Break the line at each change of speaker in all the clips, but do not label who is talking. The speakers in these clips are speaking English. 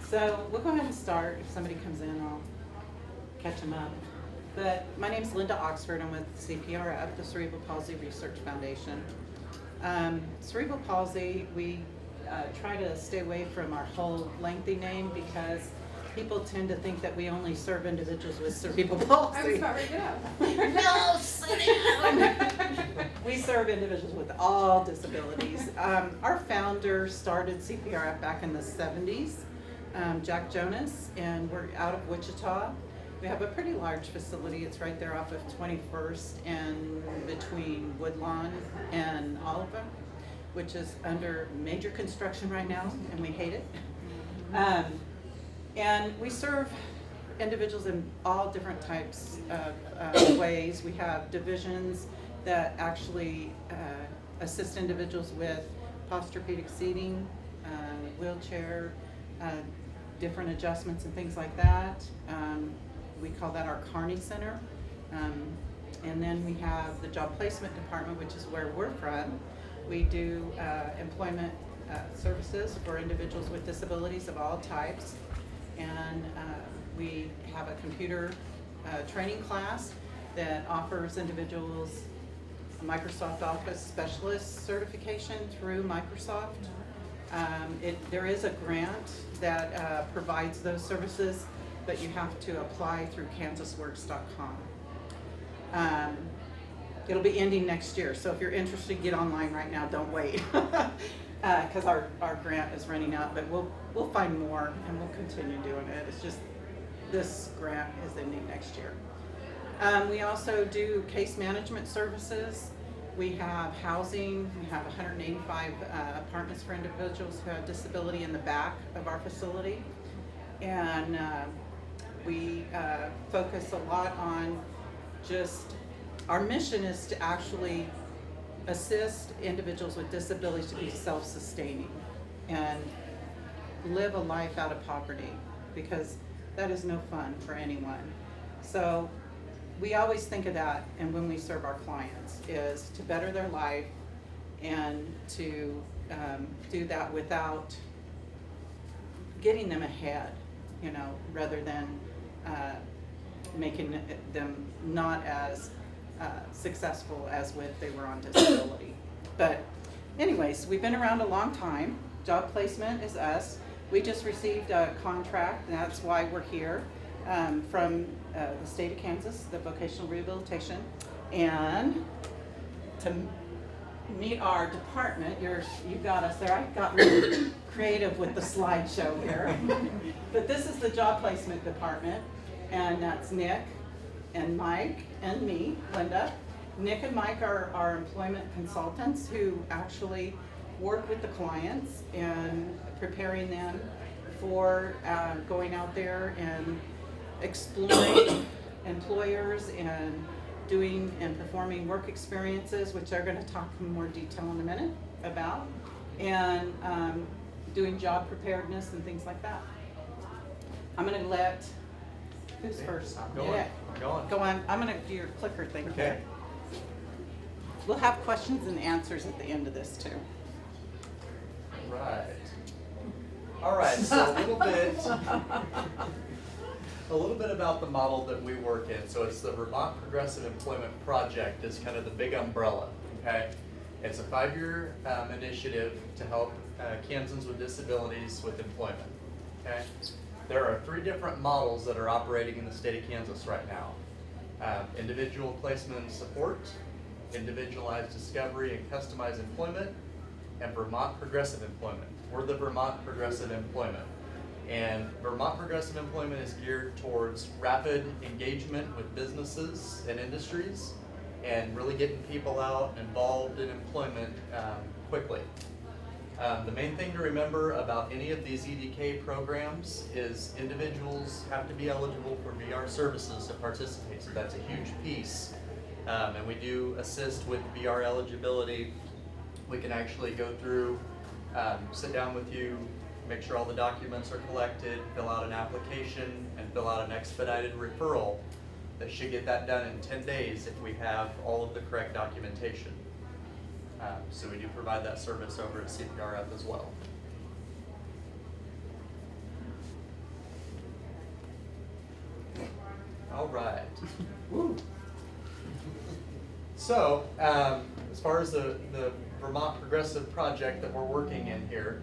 So we'll go ahead and start. If somebody comes in, I'll catch them up. But my name's Linda Oxford. I'm with CPRF, the Cerebral Palsy Research Foundation. Cerebral palsy, we try to stay away from our whole lengthy name because people tend to think that we only serve individuals with cerebral palsy.
I was about ready to go.
No, sit down. We serve individuals with all disabilities. Our founder started CPRF back in the 70s, Jack Jonas, and we're out of Wichita. We have a pretty large facility. It's right there off of 21st and between Woodlawn and Oliver, which is under major construction right now, and we hate it. And we serve individuals in all different types of ways. We have divisions that actually assist individuals with posturepedic seating, wheelchair, different adjustments and things like that. We call that our Carney Center. And then we have the job placement department, which is where we're from. We do employment services for individuals with disabilities of all types. And we have a computer training class that offers individuals a Microsoft Office Specialist certification through Microsoft. There is a grant that provides those services, but you have to apply through kansasworks.com. It'll be ending next year, so if you're interested, get online right now, don't wait. Because our grant is running out, but we'll find more and we'll continue doing it. It's just this grant is ending next year. We also do case management services. We have housing. We have 185 apartments for individuals who have disability in the back of our facility. And we focus a lot on just, our mission is to actually assist individuals with disabilities to be self-sustaining and live a life out of poverty, because that is no fun for anyone. So we always think of that, and when we serve our clients, is to better their life and to do that without getting them ahead, rather than making them not as successful as if they were on disability. But anyways, we've been around a long time. Job placement is us. We just received a contract, and that's why we're here, from the state of Kansas, the Vocational Rehabilitation. And to meet our department, you got us there. I got really creative with the slideshow here. But this is the job placement department, and that's Nick and Mike and me, Linda. Nick and Mike are our employment consultants who actually work with the clients and preparing them for going out there and exploring employers and doing and performing work experiences, which they're going to talk in more detail in a minute about, and doing job preparedness and things like that. I'm going to let, who's first?
I'm going.
Yeah.
I'm going.
Go on. I'm going to do your clicker thing.
Okay.
We'll have questions and answers at the end of this too.
Right. All right. So a little bit about the model that we work in. So it's the Vermont Progressive Employment Project is kind of the big umbrella. Okay. It's a 5-year initiative to help Kansans with disabilities with employment. Okay. There are 3 different models that are operating in the state of Kansas right now. Individual placement and support, individualized discovery and customized employment, and Vermont Progressive Employment. We're the Vermont Progressive Employment. And Vermont Progressive Employment is geared towards rapid engagement with businesses and industries and really getting people out involved in employment quickly. The main thing to remember about any of these EDK programs is individuals have to be eligible for VR services to participate, so that's a huge piece. And we do assist with VR eligibility. We can actually go through, sit down with you, make sure all the documents are collected, fill out an application, and fill out an expedited referral that should get that done in 10 days if we have all of the correct documentation. So we do provide that service over at CPRF as well. Woo. So, as far as the Vermont Progressive project that we're working in here,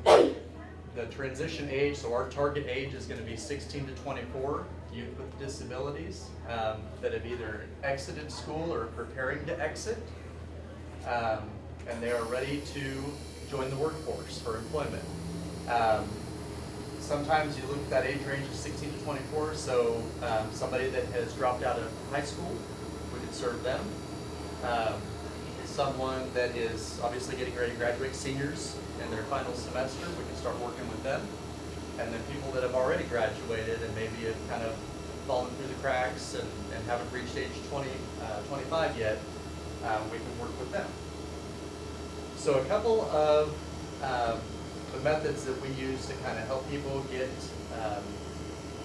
the transition age, so our target age is going to be 16 to 24, youth with disabilities that have either exited school or are preparing to exit, and they are ready to join the workforce for employment. Sometimes you look at that age range of 16 to 24, so somebody that has dropped out of high school, we could serve them. Someone that is obviously getting ready to graduate, seniors in their final semester, we can start working with them. And then people that have already graduated and maybe have kind of fallen through the cracks and haven't reached age 20, 25 yet, we can work with them. So a couple of the methods that we use to kind of help people get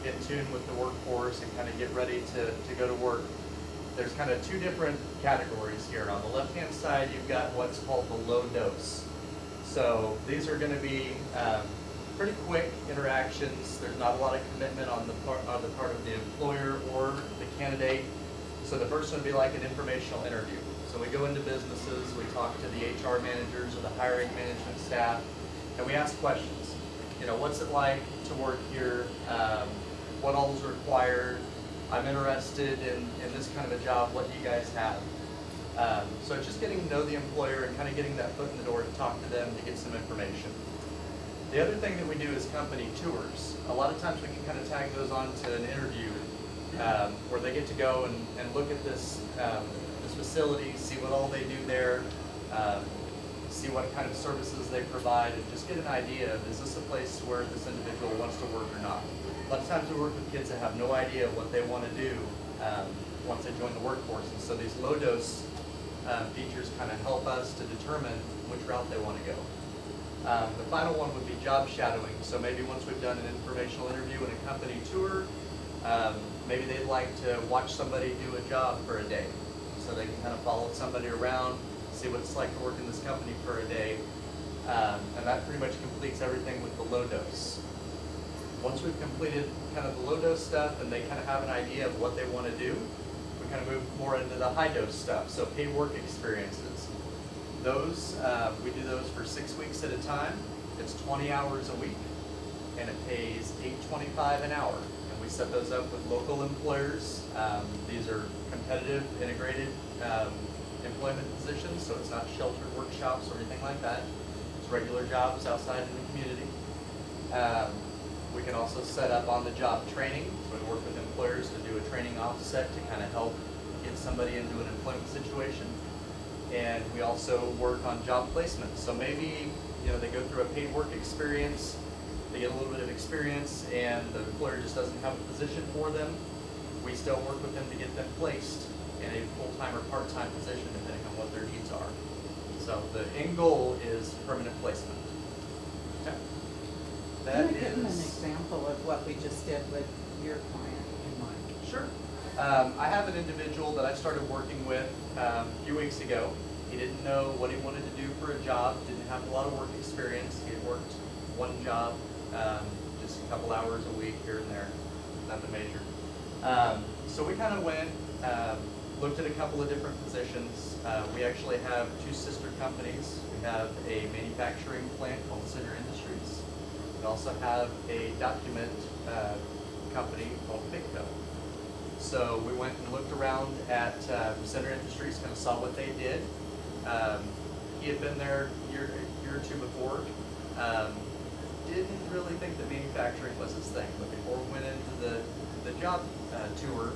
in tune with the workforce and kind of get ready to go to work. There's kind of two different categories here. On the left-hand side, you've got what's called the low dose. So these are going to be pretty quick interactions. There's not a lot of commitment on the part of the employer or the candidate. So the first one would be like an informational interview. So we go into businesses, we talk to the HR managers or the hiring management staff, and we ask questions. You know, what's it like to work here? What all is required? I'm interested in this kind of a job. What do you guys have? So it's just getting to know the employer and kind of getting that foot in the door to talk to them to get some information. The other thing that we do is company tours. A lot of times we can kind of tag those onto an interview where they get to go and look at this facility, see what all they do there, see what kind of services they provide, and just get an idea of, is this a place where this individual wants to work or not. A lot of times we work with kids that have no idea what they want to do once they join the workforce, and so these low dose features kind of help us to determine which route they want to go. The final one would be job shadowing. So maybe once we've done an informational interview and a company tour, maybe they'd like to watch somebody do a job for a day. So they can kind of follow somebody around, see what it's like to work in this company for a day. And that pretty much completes everything with the low dose. Once we've completed kind of the low dose stuff and they kind of have an idea of what they want to do, we kind of move more into the high dose stuff. So paid work experiences. Those, we do those for 6 weeks at a time. It's 20 hours a week and it pays $8.25 an hour. And we set those up with local employers. These are competitive, integrated employment positions, so it's not sheltered workshops or anything like that. It's regular jobs outside in the community. We can also set up on-the-job training. So we work with employers to do a training offset to kind of help get somebody into an employment situation. And we also work on job placement. So maybe, you know, they go through a paid work experience, they get a little bit of experience, and the employer just doesn't have a position for them. We still work with them to get them placed in a full-time or part-time position, depending on what their needs are. So the end goal is permanent placement. Okay.
Can I give them an example of what we just did with your client in mind?
Sure. I have an individual that I started working with a few weeks ago. He didn't know what he wanted to do for a job, didn't have a lot of work experience. He had worked one job, just a couple hours a week here and there, nothing major. So we kind of went, looked at a couple of different positions. We actually have two sister companies. We have a manufacturing plant called Center Industries. We also have a document company called Bigco. So we went and looked around at Center Industries, kind of saw what they did. He had been there a year or two before. Didn't really think that manufacturing was his thing, but before we went into the job tour,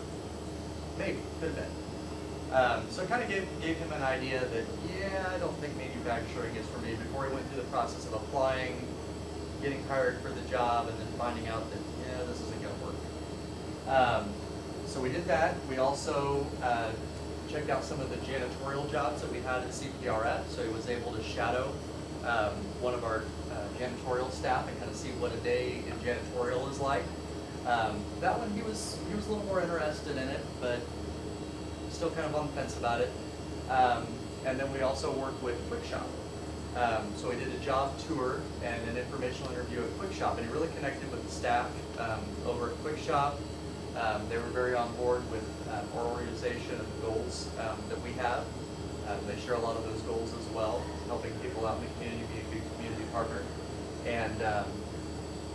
maybe, could have been. So it kind of gave him an idea that, yeah, I don't think manufacturing is for me, before he went through the process of applying, getting hired for the job, and then finding out that, yeah, this isn't going to work. So we did that. We also checked out some of the janitorial jobs that we had at CPRF, so he was able to shadow one of our janitorial staff and kind of see what a day in janitorial is like. That one, he was a little more interested in it, but still kind of on the fence about it. And then we also work with QuickShop. So we did a job tour and an informational interview at QuickShop, and he really connected with the staff over at QuickShop. They were very on board with our organization and the goals that we have. They share a lot of those goals as well, helping people out in the community, be a good community partner. And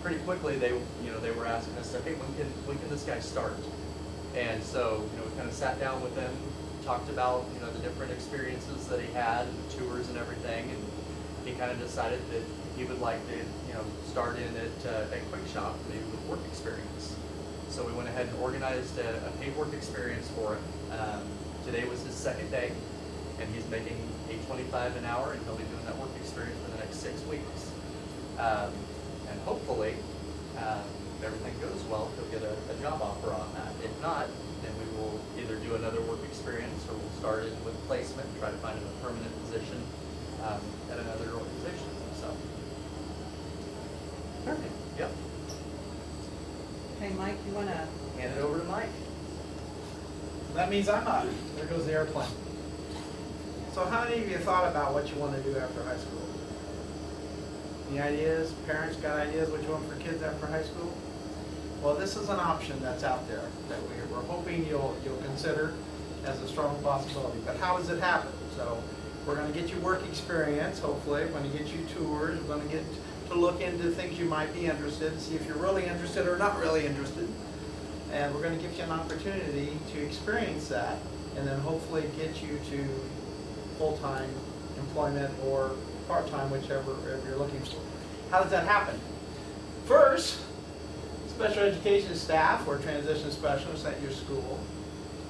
pretty quickly, they were asking us, hey, when can this guy start? And so, we kind of sat down with them, talked about, the different experiences that he had, and the tours and everything, and he kind of decided that he would like to, start in at a quick shop, maybe with work experience. So we went ahead and organized a paid work experience for him. Today was his second day, and he's making $8.25 an hour, and he'll be doing that work experience for the next 6 weeks. And hopefully, if everything goes well, he'll get a job offer on that. If not, then we will either do another work experience, or we'll start it with placement and try to find him a permanent position at another organization. So,
Perfect.
Yep.
Hey, Mike, you want to?
Hand it over to Mike.
That means I'm out. There goes the airplane. So how many of you thought about what you want to do after high school? Any ideas? Parents got ideas what you want for kids after high school? Well, this is an option that's out there that we're hoping you'll consider as a strong possibility. But how does it happen? So we're going to get you work experience, hopefully. We're going to get you tours. We're going to get to look into things you might be interested in, see if you're really interested or not really interested. And we're going to give you an opportunity to experience that, and then hopefully get you to full-time employment or part-time, whichever you're looking for. How does that happen? First, special education staff or transition specialists at your school,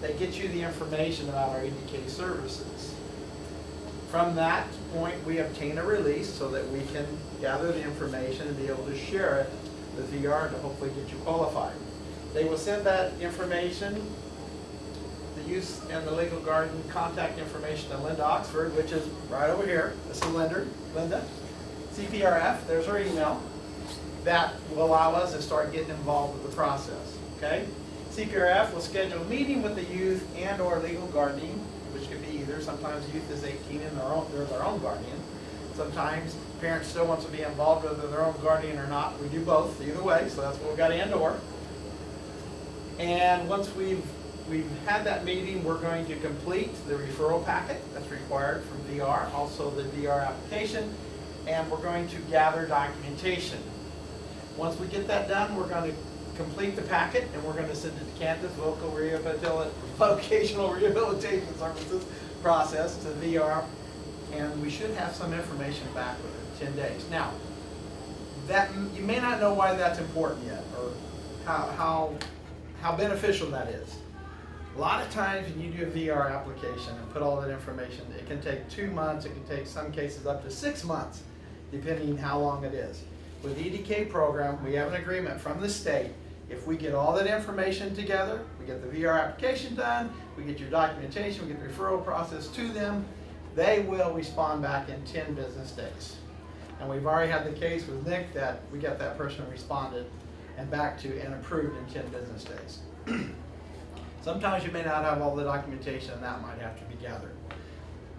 they get you the information about our EDK services. From that point, we obtain a release so that we can gather the information and be able to share it with VR to hopefully get you qualified. They will send that information, the youth and the legal guardian contact information to Linda Oxford, which is right over here. This is Linda, CPRF, there's her email. That will allow us to start getting involved with the process, okay? CPRF will schedule a meeting with the youth and or legal guardian, which could be either. Sometimes youth is 18 and they're their own guardian. Sometimes parents still want to be involved whether their own guardian or not. We do both, either way, so that's what we've got and or. And once we've had that meeting, we're going to complete the referral packet that's required from VR, also the VR application, and we're going to gather documentation. Once we get that done, we're going to complete the packet, and we're going to send it to Kansas Vocational Rehabilitation Services process to VR, and we should have some information back within 10 days. Now, that you may not know why that's important yet, or how beneficial that is. A lot of times when you do a VR application and put all that information, it can take 2 months, it can take some cases up to 6 months, depending how long it is. With the EDK program, we have an agreement from the state. If we get all that information together, we get the VR application done, we get your documentation, we get the referral process to them, they will respond back in 10 business days. And we've already had the case with Nick that we got that person responded and back to and approved in 10 business days. Sometimes you may not have all the documentation, and that might have to be gathered.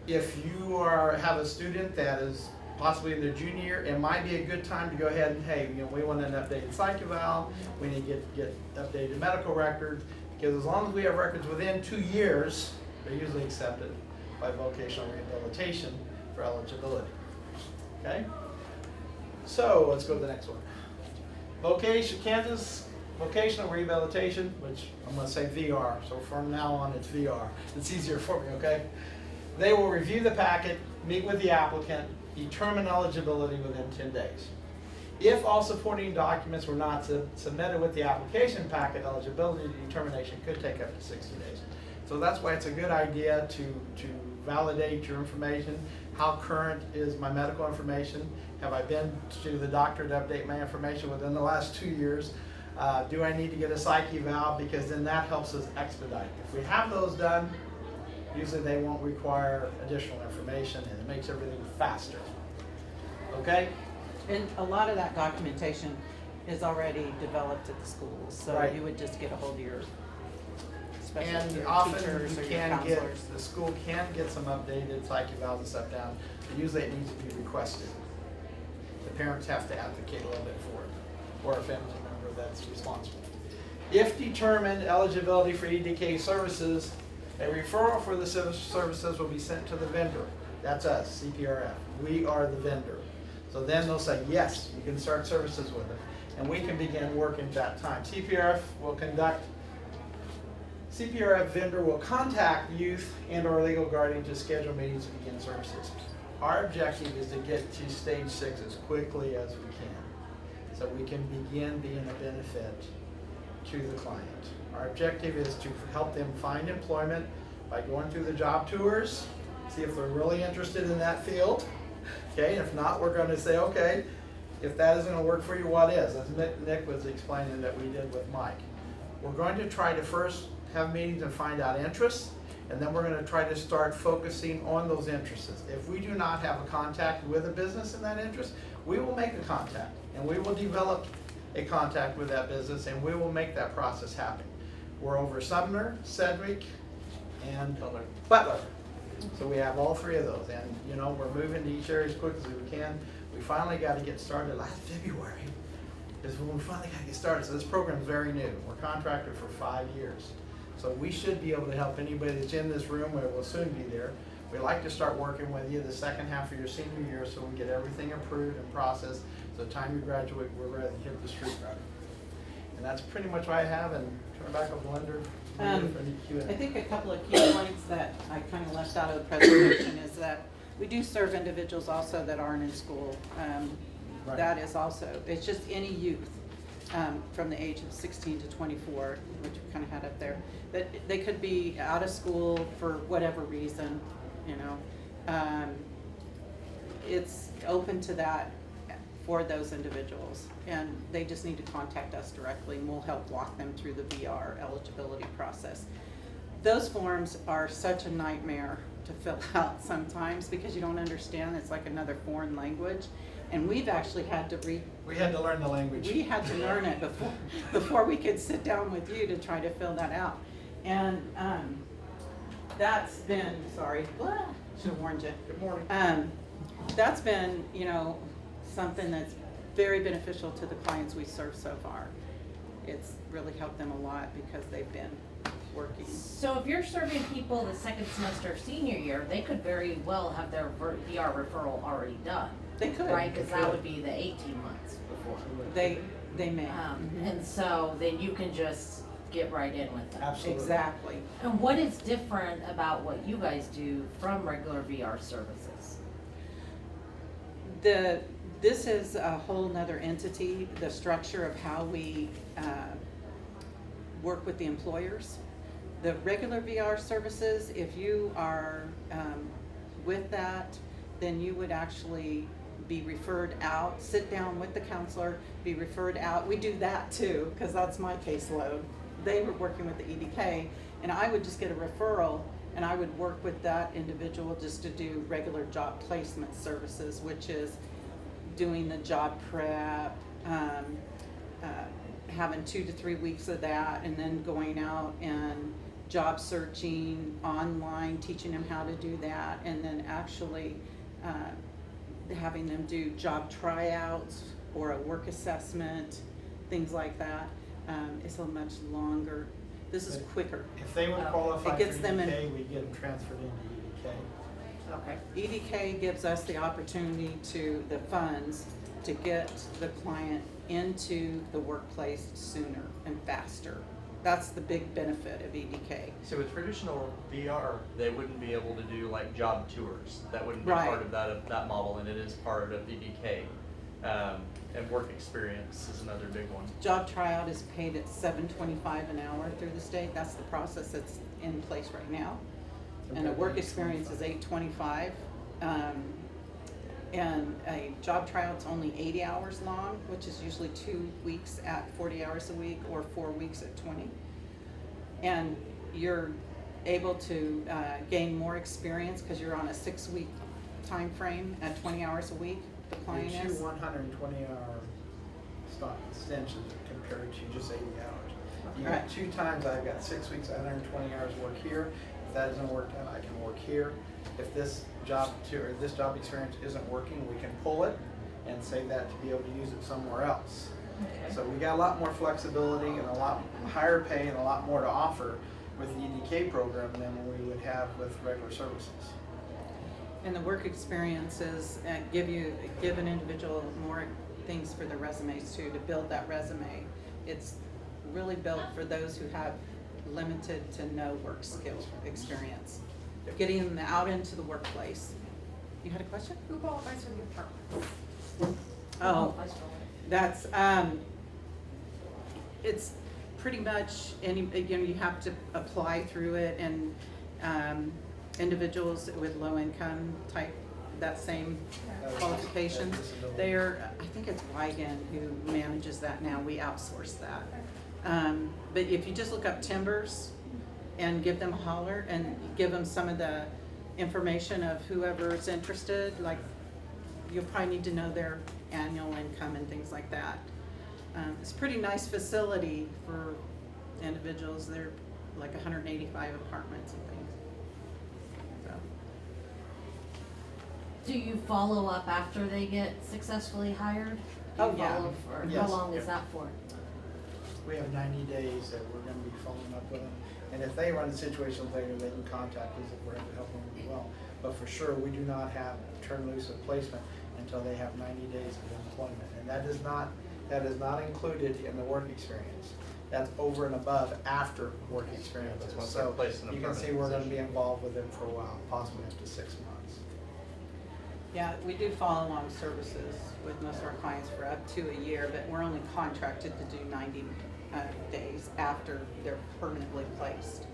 If you have a student that is possibly in their junior year, it might be a good time to go ahead and, hey, we want an updated psych eval, we need to get updated medical records, because as long as we have records within 2 years, they're usually accepted by vocational rehabilitation for eligibility. Okay? So let's go to the next one. Kansas Vocational Rehabilitation, which I'm going to say VR, so from now on it's VR. It's easier for me, okay? They will review the packet, meet with the applicant, determine eligibility within 10 days. If all supporting documents were not submitted with the application packet, eligibility determination could take up to 60 days. So that's why it's a good idea to validate your information. How current is my medical information? Have I been to the doctor to update my information within the last 2 years? Do I need to get a psych eval? Because then that helps us expedite. If we have those done, usually they won't require additional information, and it makes everything faster. Okay?
And a lot of that documentation is already developed at the schools, so
Right.
you would just get a hold of your special
And
your
often
teachers
you
or your
can
counselors.
the school can get some updated psych evals and stuff down, but usually it needs to be requested. The parents have to advocate a little bit for it, or a family member that's responsible. If determined eligibility for EDK services, a referral for the services will be sent to the vendor. That's us, CPRF. We are the vendor. So then they'll say, yes, you can start services with it. And we can begin work at that time. CPRF vendor will contact youth and or legal guardian to schedule meetings to begin services. Our objective is to get to stage 6 as quickly as we can, so we can begin being a benefit to the client. Our objective is to help them find employment by going through the job tours, see if they're really interested in that field. Okay, and if not, we're going to say, okay, if that isn't going to work for you, what is? As Nick was explaining that we did with Mike. We're going to try to first have meetings and find out interests, and then we're going to try to start focusing on those interests. If we do not have a contact with a business in that interest, we will make a contact, and we will develop a contact with that business, and we will make that process happen. We're over Sumner, Sedgwick, and Butler. So we have all 3 of those, and you know, we're moving to each area as quick as we can. We finally got to get started last February, is when we finally got to get started. So this program is very new. We're contracted for 5 years. So we should be able to help anybody that's in this room, or will soon be there. We'd like to start working with you the second half of your senior year so we get everything approved and processed. So the time you graduate, we're ready to hit the street running. And that's pretty much what I have, and turn back over to Linda for any Q&A.
I think a couple of key points that I kind of left out of the presentation is that we do serve individuals also that aren't in school.
Right.
That is also, it's just any youth from the age of 16 to 24, which we kind of had up there, that they could be out of school for whatever reason, you know. It's open to that for those individuals, and they just need to contact us directly, and we'll help walk them through the VR eligibility process. Those forms are such a nightmare to fill out sometimes because you don't understand. It's like another foreign language, and we've actually had to read.
We had to learn the language.
We had to learn it before we could sit down with you to try to fill that out, and that's been should have warned you.
Good morning.
That's been, you know, something that's very beneficial to the clients we serve so far. It's really helped them a lot because they've been working.
So if you're serving people the second semester of senior year, they could very well have their VR referral already done.
They could.
Right, because that would be the 18 months before.
They may.
And so then you can just get right in with them.
Absolutely.
Exactly.
And what is different about what you guys do from regular VR services?
This is a whole nother entity, the structure of how we work with the employers. The regular VR services, if you are with that, then you would actually be referred out, sit down with the counselor, be referred out. We do that too, because that's my caseload. They were working with the EDK, and I would just get a referral, and I would work with that individual just to do regular job placement services, which is doing the job prep, having 2 to 3 weeks of that, and then going out and job searching online, teaching them how to do that, and then actually having them do job tryouts or a work assessment, things like that. It's a much longer, this is quicker.
If they would qualify
It gets
for
them in-
EDK, we get them transferred into EDK.
Okay.
EDK gives us the opportunity to, the funds, to get the client into the workplace sooner and faster. That's the big benefit of EDK.
So with traditional VR, they wouldn't be able to do like job tours. That wouldn't be
Right.
part of that model, and it is part of EDK. And work experience is another big one.
Job tryout is paid at $7.25 an hour through the state. That's the process that's in place right now. And a work experience is $8.25. And a job tryout's only 80 hours long, which is usually 2 weeks at 40 hours a week or 4 weeks at 20. And you're able to gain more experience because you're on a 6-week time frame at 20 hours a week. The client
Two
is.
120-hour extensions compared to just 80 hours. You
Right.
got 2 times, I've got 6 weeks, 120 hours work here. If that doesn't work out, I can work here. If this job experience isn't working, we can pull it and save that to be able to use it somewhere else.
Okay.
So we we got a lot more flexibility and a lot higher pay and a lot more to offer with the EDK program than we would have with regular services.
And the work experiences give an individual more things for their resumes too, to build that resume. It's really built for those who have limited to no work skill experience. Getting them out into the workplace. You had a question?
Who qualifies for the apartments?
Oh, that's, it's pretty much you have to apply through it, and individuals with low income type, that same qualifications. I think it's Wygan who manages that now. We outsource that. But if you just look up timbers and give them a holler and give them some of the information of whoever's interested, like you'll probably need to know their annual income and things like that. It's a pretty nice facility for individuals. They're like 185 apartments and things. So.
Do you follow up after they get successfully hired? Do you
Oh, yeah.
follow for,
Yes.
how long is that for?
We have 90 days that we're gonna be following up with them. And if they run into situations later, they can contact us if we're able to help them as well. But for sure, we do not have turn loose of placement until they have 90 days of employment. And that is not included in the work experience. That's over and above after work experience.
That's once they're
So
placed in a
you can see
permanent
we're gonna be
position.
involved with them for a while, possibly up to 6 months.
Yeah, we do follow along services with most of our clients for up to a year, but we're only contracted to do 90 days after they're permanently placed.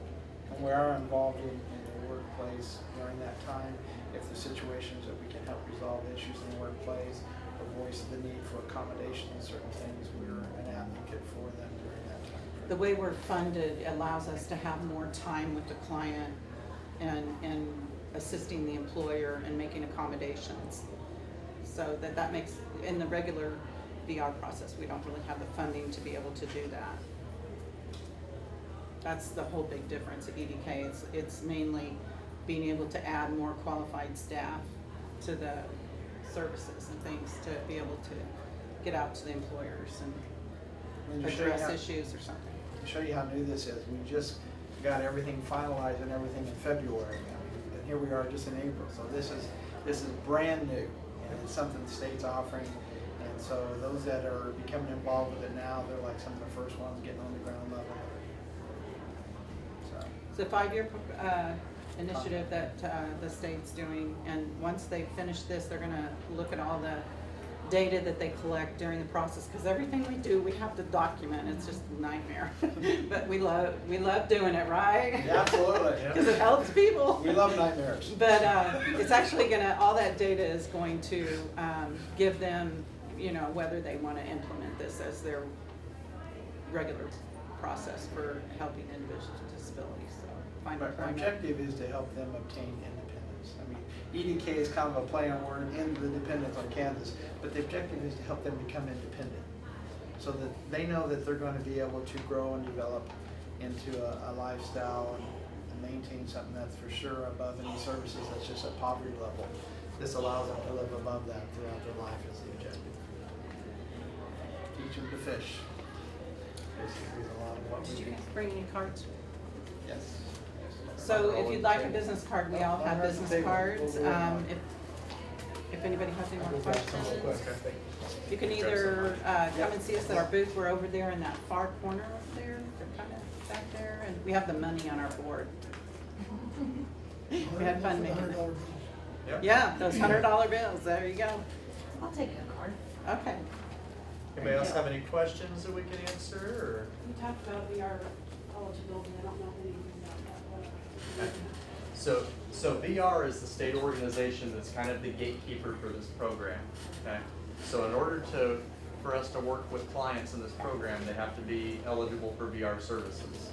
And we are involved in the workplace during that time. If there's situations that we can help resolve issues in the workplace or voice the need for accommodation in certain things, we're an advocate for them during that time.
The way we're funded allows us to have more time with the client and assisting the employer and making accommodations. So that makes, in the regular VR process, we don't really have the funding to be able to do that. That's the whole big difference at EDK. It's mainly being able to add more qualified staff to the services and things to be able to get out to the employers and
And to show you
address
how-
issues or something.
To show you how new this is, we just got everything finalized and everything in February. And here we are just in April. So this is brand new. And it's something the state's offering. And so those that are becoming involved with it now, they're like some of the first ones getting on the ground level. So.
It's a 5-year initiative that the state's doing, and once they finish this, they're gonna look at all the data that they collect during the process, because everything we do, we have to document. It's just a nightmare. But we love doing it, right?
Yeah, absolutely.
Because it helps people.
We love nightmares.
But it's actually gonna, all that data is going to give them, whether they want to implement this as their regular process for helping individuals with disabilities. So find
Our
employment.
objective is to help them obtain independence. I mean, EDK is kind of a play on word in the dependence on Kansas, but the objective is to help them become independent so that they know that they're going to be able to grow and develop into a lifestyle and maintain something that's for sure above any services that's just at poverty level. This allows them to live above that throughout their life is the objective. Teach them to fish. Basically is a lot of what
Did
we
you
do.
guys bring any cards?
Yes.
So if you'd like a business card, we all have
That's the
business
table.
cards.
We'll go
If anybody has any more questions,
Okay.
you can either come and see us at our booth. We're over there in that far corner over there. They're kind of back there, and we have the money on our board. We had fun making it.
Yep.
Yeah, those $100 bills. There you go.
I'll take a card.
Okay.
Anybody else have any questions that we can answer,
You talked about VR eligibility, I don't know anything about that.
or? So VR is the state organization that's kind of the gatekeeper for this program, okay? So in order for us to work with clients in this program, they have to be eligible for VR services.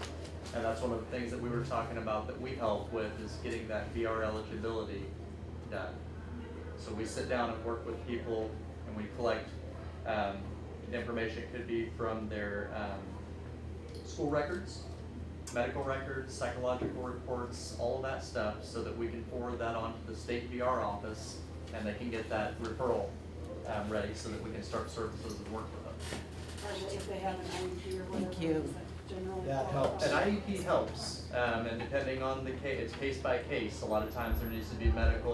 And that's one of the things that we were talking about that we help with is getting that VR eligibility done. So we sit down and work with people and we collect information. It could be from their school records, medical records, psychological reports, all of that stuff, so that we can forward that on to the state VR office and they can get that referral ready so that we can start services and work with them.
Or if they have an IEP or whatever.
Thank you.
it's like general
That
thought
helps.
An
process.
IEP helps, and depending on the case, it's case by case. A lot of times there needs to be medical